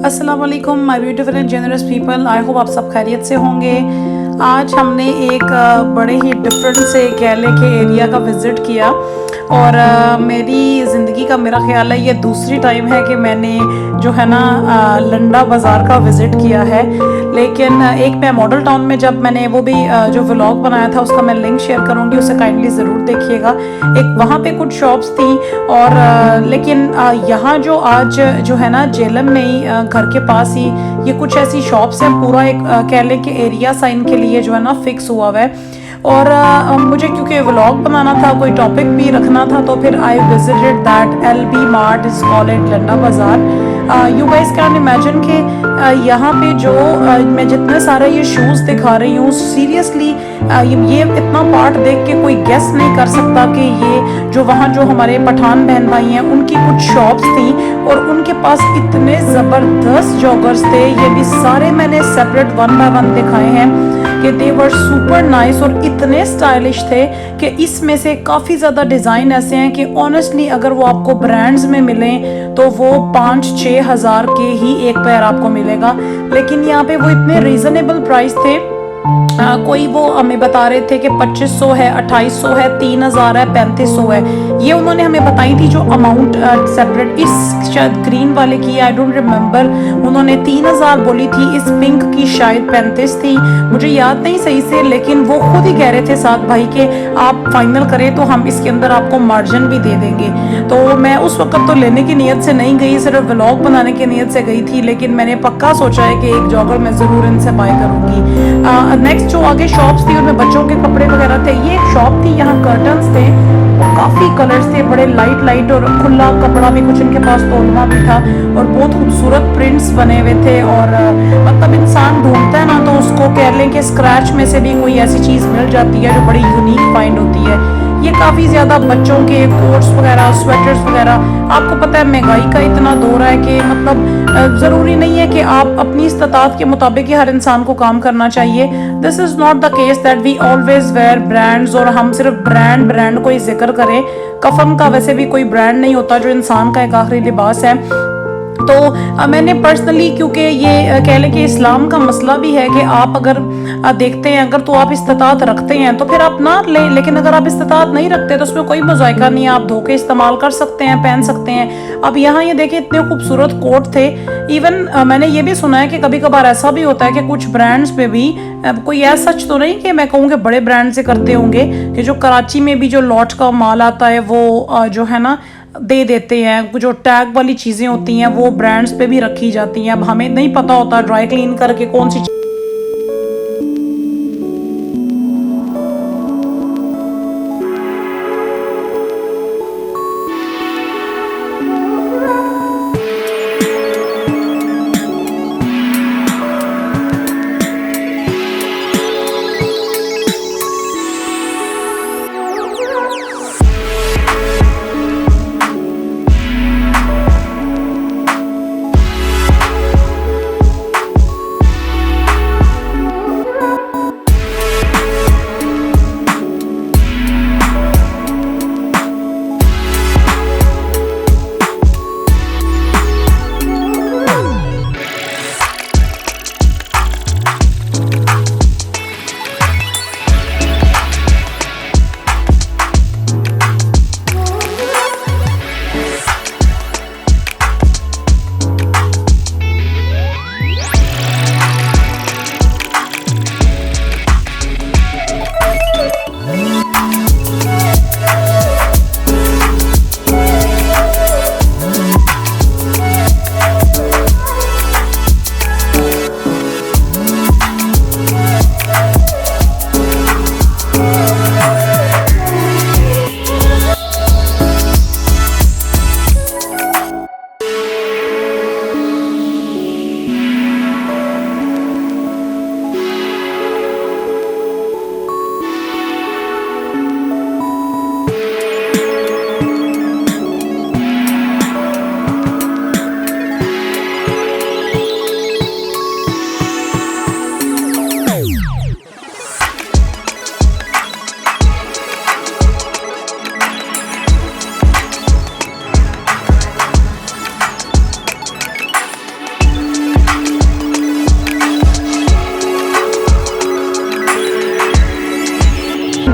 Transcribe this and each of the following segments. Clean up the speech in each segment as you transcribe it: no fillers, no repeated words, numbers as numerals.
अस्सलाम वालेकुम my beautiful and generous people. I hope आप सब खैरियत से होंगे। आज हमने एक बड़े ही डिफरेंट से केले के एरिया का विज़िट किया और मेरी ज़िंदगी का मेरा ख्याल है ये दूसरी टाइम है कि मैंने जो है ना लंडा बाज़ार का विज़िट किया है। लेकिन एक मैं मॉडल टाउन में जब मैंने वो भी जो व्लॉग बनाया था उसका मैं लिंक शेयर करूँगी, उसे काइंडली ज़रूर देखिएगा। एक वहाँ पे कुछ शॉप्स थी और लेकिन यहाँ जो आज जो है ना जेलम में ही घर के पास ही ये कुछ ऐसी शॉप्स हैं। पूरा एक केले के एरिया साइन के लिए जो है ना फिक्स हुआ हुआ है और मुझे क्योंकि व्लॉग बनाना था, कोई टॉपिक भी रखना था, तो फिर I visited that LB mart is called Landa Bazaar. You guys can imagine कि यहाँ पे जो मैं जितने सारे ये शूज़ दिखा रही हूँ, सीरियसली ये इतना पार्ट देख के कोई गेस नहीं कर सकता कि ये जो वहाँ जो हमारे पठान बहन भाई हैं उनकी कुछ शॉप्स थी और उनके पास इतने ज़बरदस्त जॉगर्स थे। ये भी सारे मैंने सेपरेट वन बाय वन दिखाए हैं कि दे वर सुपर नाइस और इतने स्टाइलिश थे कि इसमें से काफ़ी ज़्यादा डिज़ाइन ऐसे हैं कि ऑनेस्टली अगर वो आपको ब्रांड्स में मिलें तो वो 5-6 हज़ार के ही एक पैर आपको मिलेगा। लेकिन यहाँ पे वो इतने रीज़नेबल प्राइस थे। कोई वो हमें बता रहे थे कि 2500 है, 2800 है, 3000 है, 3500 है। ये उन्होंने हमें बताई थी जो अमाउंट सेपरेट। इस शायद ग्रीन वाले की आई डोंट रिमेम्बर, उन्होंने 3000 बोली थी। इस पिंक की शायद 35 थी, मुझे याद नहीं सही से, लेकिन वो खुद ही कह रहे थे साथ भाई के आप फाइनल करें तो हम इसके अंदर आपको मार्जिन भी दे देंगे। तो मैं उस वक्त तो लेने की नीयत से नहीं गई, सिर्फ व्लॉग बनाने की नीयत से गई थी, लेकिन मैंने पक्का सोचा है कि एक जॉगर मैं ज़रूर इनसे बाय करूँगी। नेक्स्ट जो आगे शॉप्स थी उनमें बच्चों के कपड़े वगैरह थे। ये एक शॉप थी, यहाँ कर्टन्स थे, काफ़ी कलर्स थे, बड़े लाइट और खुला कपड़ा भी कुछ इनके पास तोलना भी था और बहुत खूबसूरत प्रिंट्स बने हुए थे। और मतलब इंसान ढूंढता है ना तो उसको कह लें कि स्क्रैच में से भी कोई ऐसी चीज़ मिल जाती है जो बड़ी यूनिक फाइंड होती है। ये काफ़ी ज़्यादा बच्चों के कोट्स वगैरह, स्वेटर्स वगैरह। आपको पता है महंगाई का इतना दौर है कि मतलब ज़रूरी नहीं है कि आप अपनी इस्तात के मुताबिक ही हर इंसान को काम करना चाहिए। This is not the case that we always wear brands और हम सिर्फ ब्रांड को ही जिक्र करें। कफन का वैसे भी कोई ब्रांड नहीं होता जो इंसान का एक आखिरी लिबास है। तो मैंने पर्सनली, क्योंकि ये कह लें कि इस्लाम का मसला भी है कि आप अगर देखते हैं, अगर तो आप इस्तात रखते हैं तो फिर आप ना लें, लेकिन अगर आप इस्तात नहीं रखते तो उसमें कोई मुज़ायका नहीं है, आप धोखे इस्तेमाल कर सकते हैं, पहन सकते हैं। अब यहाँ ये देखिए इतने खूबसूरत कोट थे। इवन मैंने ये भी सुना है कि कभी कभार ऐसा भी होता है कि कुछ ब्रांड्स पे भी कोई ऐसा सच तो नहीं कि मैं कहूँ कि बड़े ब्रांड से करते होंगे कि जो कराची में भी जो लॉट का माल आता है वो जो है ना दे देते हैं, जो टैग वाली चीज़ें होती हैं वो ब्रांड्स पे भी रखी जाती हैं। अब हमें नहीं पता होता ड्राई क्लीन करके कौन सी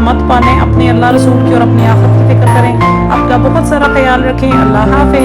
मत माने, अपने अल्लाह रसूल की और अपनी आखिरत की फिक्र करें। आपका बहुत सारा ख्याल रखें। अल्लाह हाफिज़।